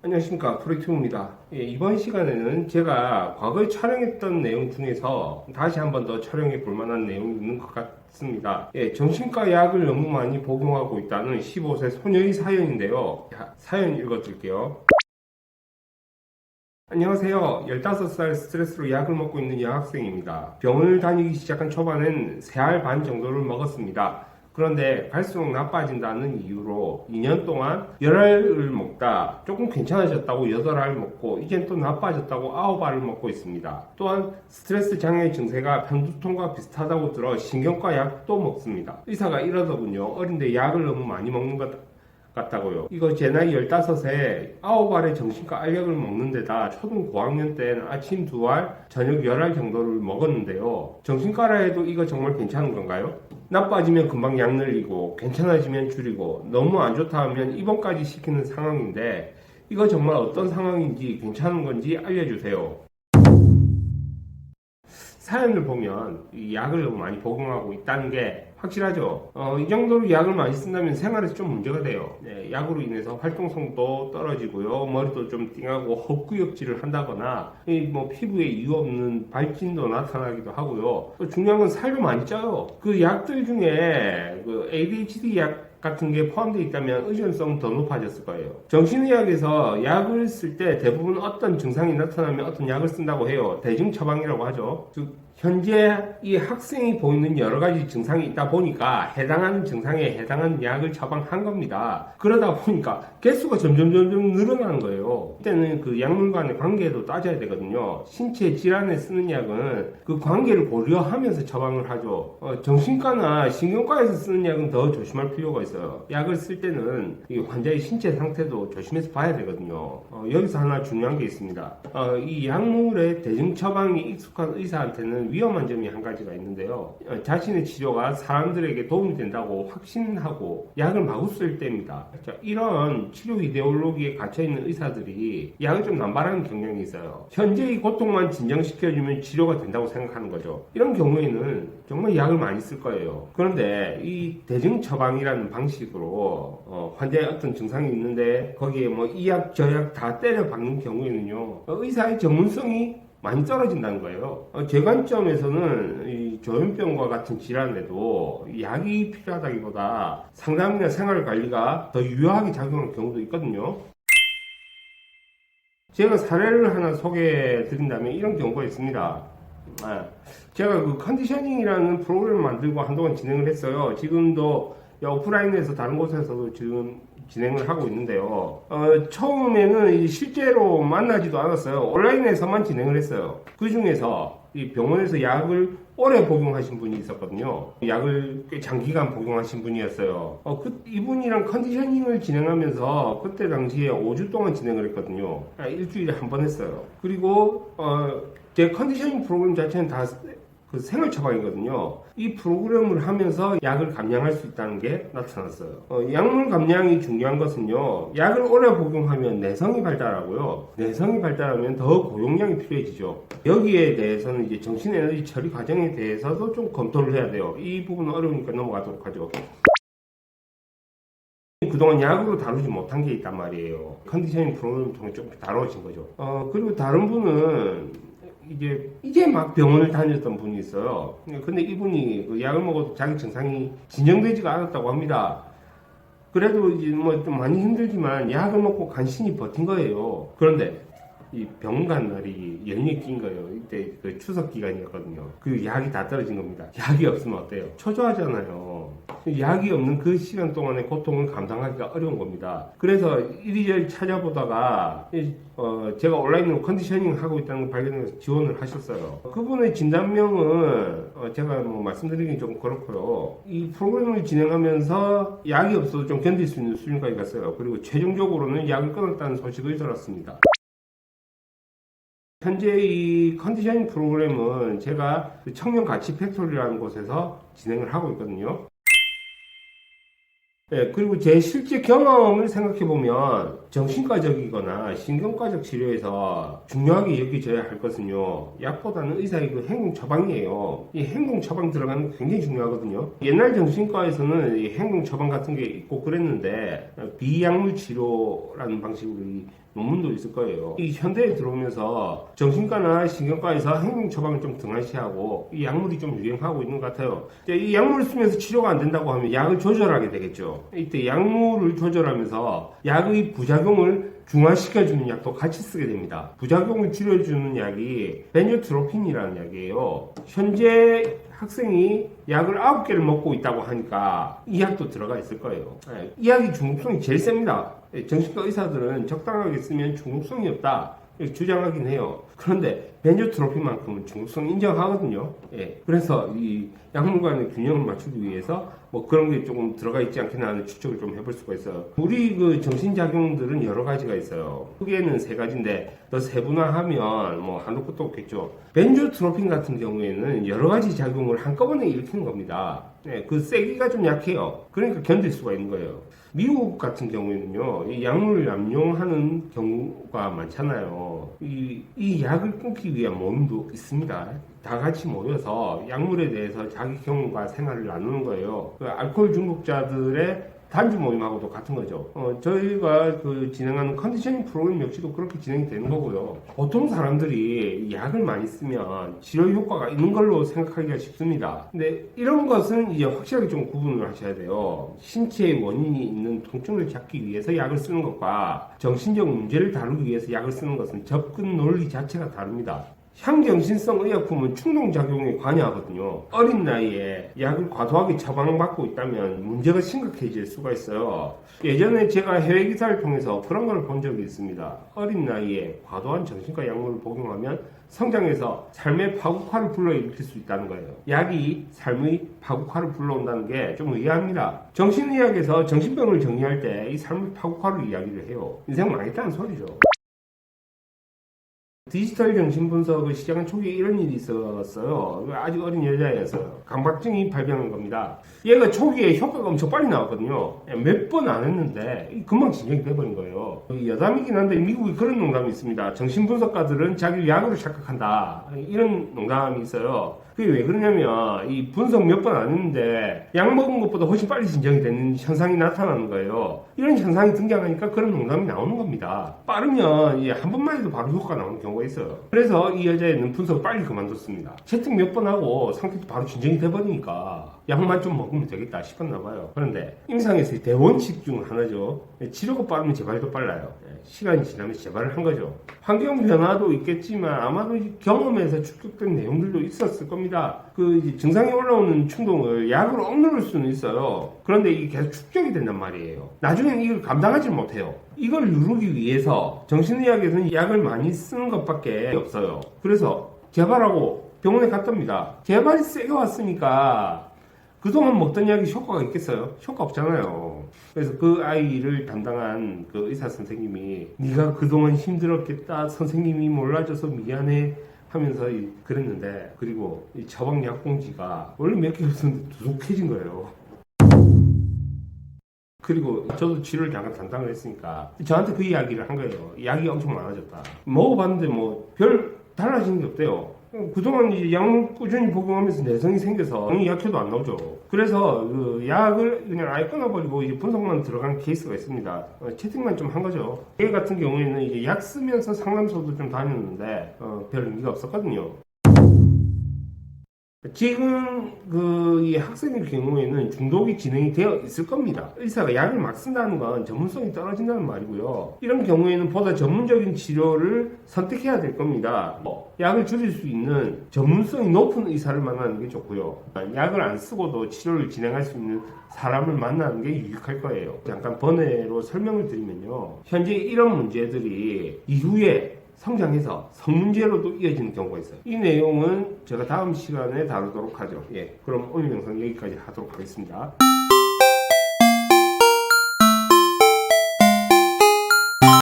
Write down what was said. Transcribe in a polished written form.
안녕하십니까, 프로이트입니다. 이번 시간에는 제가 과거에 촬영했던 내용 중에서 다시 한번 더 촬영해 볼 만한 내용이 있는 것 같습니다. 정신과 약을 너무 많이 복용하고 있다는 15세 소녀의 사연인데요. 사연 읽어드릴게요. 안녕하세요. 15살 스트레스로 약을 먹고 있는 여학생입니다. 병원을 다니기 시작한 초반엔 3알 반 정도를 먹었습니다. 그런데 갈수록 나빠진다는 이유로 2년 동안 10알을 먹다 조금 괜찮아졌다고 8알 먹고 이젠 또 나빠졌다고 9알을 먹고 있습니다. 또한 스트레스 장애 증세가 편두통과 비슷하다고 들어 신경과 약도 먹습니다. 의사가 이러더군요. 어린데 약을 너무 많이 먹는 것 같다고요. 이거 제 나이 15에 9알의 정신과 알약을 먹는 데다 초등 고학년 때는 아침 2알, 저녁 10알 정도를 먹었는데요. 정신과라 해도 이거 정말 괜찮은 건가요? 나빠지면 금방 약 늘리고 괜찮아지면 줄이고 너무 안 좋다 하면 입원까지 시키는 상황인데 이거 정말 어떤 상황인지 괜찮은 건지 알려주세요. 사연을 보면 이 약을 너무 많이 복용하고 있다는 게 확실하죠. 이 정도로 약을 많이 쓴다면 생활에서 좀 문제가 돼요. 약으로 인해서 활동성도 떨어지고요, 머리도 좀 띵하고 헛구역질을 한다거나 뭐 피부에 이유 없는 발진도 나타나기도 하고요. 또 중요한 건 살도 많이 쪄요. 그 약들 중에 그 ADHD 약 같은 게 포함되어 있다면 의존성 더 높아졌을 거예요. 정신의학에서 약을 쓸 때 대부분 어떤 증상이 나타나면 어떤 약을 쓴다고 해요. 대증 처방이라고 하죠. 즉 현재 이 학생이 보이는 여러 가지 증상이 있다 보니까 해당하는 증상에 해당하는 약을 처방한 겁니다. 그러다 보니까 개수가 점점 늘어나는 거예요. 이때는 그 약물 간의 관계도 따져야 되거든요. 신체 질환에 쓰는 약은 그 관계를 고려하면서 처방을 하죠. 정신과나 신경과에서 쓰는 약은 더 조심할 필요가 있어요. 약을 쓸 때는 이 환자의 신체 상태도 조심해서 봐야 되거든요. 여기서 하나 중요한 게 있습니다. 이 약물의 대증 처방이 익숙한 의사한테는 위험한 점이 한 가지가 있는데요. 자신의 치료가 사람들에게 도움이 된다고 확신하고 약을 마구 쓸 때입니다. 자, 이런 치료 이데올로기에 갇혀있는 의사들이 약을 좀 남발하는 경향이 있어요. 현재의 고통만 진정시켜주면 치료가 된다고 생각하는 거죠. 이런 경우에는 정말 약을 많이 쓸 거예요. 그런데 이 대증 처방이라는 방식으로 환자의 어떤 증상이 있는데 거기에 뭐 이 약 저 약 다 때려 박는 경우에는요, 의사의 전문성이 많이 떨어진다는 거예요. 제 관점에서는 이 조현병과 같은 질환에도 약이 필요하다기보다 상담이나 생활관리가 더 유효하게 작용하는 경우도 있거든요. 제가 사례를 하나 소개해 드린다면 이런 경우가 있습니다. 제가 그 컨디셔닝이라는 프로그램을 만들고 한동안 진행을 했어요. 지금도 오프라인에서 다른 곳에서도 지금 진행을 하고 있는데요. 처음에는 실제로 만나지도 않았어요. 온라인에서만 진행을 했어요. 그 중에서 이 병원에서 약을 오래 복용하신 분이 있었거든요. 약을 꽤 장기간 복용하신 분이었어요. 이분이랑 컨디셔닝을 진행하면서 그때 당시에 5주 동안 진행을 했거든요. 일주일에 한 번 했어요. 그리고 제 컨디셔닝 프로그램 자체는 다 그 생활 처방이거든요. 이 프로그램을 하면서 약을 감량할 수 있다는 게 나타났어요. 약물 감량이 중요한 것은요, 약을 오래 복용하면 내성이 발달하고요, 내성이 발달하면 더 고용량이 필요해지죠. 여기에 대해서는 이제 정신에너지 처리 과정에 대해서도 좀 검토를 해야 돼요. 이 부분은 어려우니까 넘어가도록 하죠. 그동안 약으로 다루지 못한 게 있단 말이에요. 컨디셔닝 프로그램을 통해 좀 다뤄진 거죠. 그리고 다른 분은 이제 막 병원을 다녔던 분이 있어요. 근데 이분이 그 약을 먹어도 자기 증상이 진정되지가 않았다고 합니다. 그래도 이제 뭐 좀 많이 힘들지만 약을 먹고 간신히 버틴 거예요. 그런데 이 병원 간 날이 연휴에 낀 거예요. 이때 그 추석 기간이었거든요. 그 약이 다 떨어진 겁니다. 약이 없으면 어때요? 초조하잖아요. 약이 없는 그 시간 동안의 고통을 감당하기가 어려운 겁니다. 그래서 이리저리 찾아보다가 제가 온라인으로 컨디셔닝 하고 있다는 걸 발견해서 지원을 하셨어요. 그분의 진단명은 제가 뭐 말씀드리긴 좀 그렇고요. 이 프로그램을 진행하면서 약이 없어도 좀 견딜 수 있는 수준까지 갔어요. 그리고 최종적으로는 약을 끊었다는 소식을 들었습니다. 현재 이 컨디셔닝 프로그램은 제가 청년 가치 팩토리라는 곳에서 진행을 하고 있거든요. 그리고 제 실제 경험을 생각해보면 정신과적이거나 신경과적 치료에서 중요하게 여겨져야 할 것은요, 약보다는 의사의 그 행동 처방이에요. 이 행동 처방 들어가는 게 굉장히 중요하거든요. 옛날 정신과에서는 이 행동 처방 같은 게 있고 그랬는데 비약물 치료라는 방식으로 논문도 있을 거예요. 이 현대에 들어오면서 정신과나 신경과에서 행동 처방을 좀 등한시하고 이 약물이 좀 유행하고 있는 것 같아요. 이 약물을 쓰면서 치료가 안 된다고 하면 약을 조절하게 되겠죠. 이때 약물을 조절하면서 약의 부작용을 중화시켜주는 약도 같이 쓰게 됩니다. 부작용을 줄여주는 약이 베뇨트로핀이라는 약이에요. 현재 학생이 약을 9개를 먹고 있다고 하니까 이 약도 들어가 있을 거예요. 이 약이 중독성이 제일 셉니다. 정신과 의사들은 적당하게 쓰면 중독성이 없다 이렇게 주장하긴 해요. 그런데 베뇨트로핀만큼은 중독성 인정하거든요. 그래서 이 약물 간의 균형을 맞추기 위해서 뭐 그런 게 조금 들어가 있지 않겠나 하는 추측을 좀 해볼 수가 있어요. 우리 그 정신작용들은 여러 가지가 있어요. 크게는 3가지인데 더 세분화하면 뭐 한도 끝도 없겠죠. 벤조트로핀 같은 경우에는 여러 가지 작용을 한꺼번에 일으키는 겁니다. 그 세기가 좀 약해요. 그러니까 견딜 수가 있는 거예요. 미국 같은 경우에는요, 이 약물을 남용하는 경우가 많잖아요. 이 약을 끊기 위한 모임도 있습니다. 다 같이 모여서 약물에 대해서 자기 경험과 생활을 나누는 거예요. 그 알코올 중독자들의 단주 모임하고도 같은 거죠. 저희가 그 진행하는 컨디셔닝 프로그램 역시도 그렇게 진행이 되는 거고요. 보통 사람들이 약을 많이 쓰면 치료 효과가 있는 걸로 생각하기가 쉽습니다. 근데 이런 것은 이제 확실하게 좀 구분을 하셔야 돼요. 신체에 원인이 있는 통증을 잡기 위해서 약을 쓰는 것과 정신적 문제를 다루기 위해서 약을 쓰는 것은 접근 논리 자체가 다릅니다. 향정신성 의약품은 충동작용에 관여하거든요. 어린 나이에 약을 과도하게 처방받고 있다면 문제가 심각해질 수가 있어요. 예전에 제가 해외 기사를 통해서 그런 걸 본 적이 있습니다. 어린 나이에 과도한 정신과 약물을 복용하면 성장해서 삶의 파국화를 불러일으킬 수 있다는 거예요. 약이 삶의 파국화를 불러온다는 게 좀 의아합니다. 정신의학에서 정신병을 정의할 때 이 삶의 파국화를 이야기를 해요. 인생 망했다는 소리죠. 디지털 정신분석을 시작한 초기에 이런 일이 있었어요. 아직 어린 여자애였어요. 강박증이 발병한 겁니다. 얘가 초기에 효과가 엄청 빨리 나왔거든요. 몇 번 안 했는데 금방 진정이 돼버린 거예요. 여담이긴 한데 미국에 그런 농담이 있습니다. 정신분석가들은 자기를 약으로 착각한다. 이런 농담이 있어요. 그게 왜 그러냐면 이 분석 몇 번 안 했는데 약 먹은 것보다 훨씬 빨리 진정이 되는 현상이 나타나는 거예요. 이런 현상이 등장하니까 그런 농담이 나오는 겁니다. 빠르면 한 번만 해도 바로 효과가 나오는 경우가 있어요. 그래서 이 여자애는 분석을 빨리 그만뒀습니다. 채팅 몇 번 하고 상태도 바로 진정이 돼버리니까 약만 좀 먹으면 되겠다 싶었나 봐요. 그런데 임상에서의 대원칙 중 하나죠. 치료가 빠르면 재발도 빨라요. 시간이 지나면 재발을 한 거죠. 환경 변화도 있겠지만 아마도 경험에서 축적된 내용들도 있었을 겁니다. 그 증상이 올라오는 충동을 약으로 억누를 수는 있어요. 그런데 이게 계속 축적이 된단 말이에요. 나중에는 이걸 감당하지 못해요. 이걸 누르기 위해서 정신의학에서는 약을 많이 쓰는 것밖에 없어요. 그래서 재발하고 병원에 갔답니다. 재발이 세게 왔으니까 그동안 먹던 약이 효과가 있겠어요? 효과 없잖아요. 그래서 그 아이를 담당한 그 의사 선생님이 네가 그동안 힘들었겠다. 선생님이 몰라줘서 미안해. 하면서 그랬는데 그리고 이 처방 약봉지가 원래 몇 개 없었는데 두둑해진 거예요. 그리고 저도 치료를 잠깐 담당을 했으니까 저한테 그 이야기를 한 거예요. 약이 엄청 많아졌다. 먹어봤는데 뭐 별 달라지는 게 없대요. 그동안 이제 약물 꾸준히 복용하면서 내성이 생겨서 약효도 안 나오죠. 그래서 그 약을 그냥 아예 끊어버리고 이제 분석만 들어간 케이스가 있습니다. 채팅만 좀 한 거죠. 얘 같은 경우에는 이제 약 쓰면서 상담소도 좀 다녔는데 별 의미가 없었거든요. 지금 이 학생의 경우에는 중독이 진행이 되어 있을 겁니다. 의사가 약을 막 쓴다는 건 전문성이 떨어진다는 말이고요. 이런 경우에는 보다 전문적인 치료를 선택해야 될 겁니다. 약을 줄일 수 있는 전문성이 높은 의사를 만나는 게 좋고요. 약을 안 쓰고도 치료를 진행할 수 있는 사람을 만나는 게 유익할 거예요. 잠깐 번외로 설명을 드리면요. 현재 이런 문제들이 이후에 성장해서 성문제로도 이어지는 경우가 있어요. 이 내용은 제가 다음 시간에 다루도록 하죠. 그럼 오늘 영상 여기까지 하도록 하겠습니다.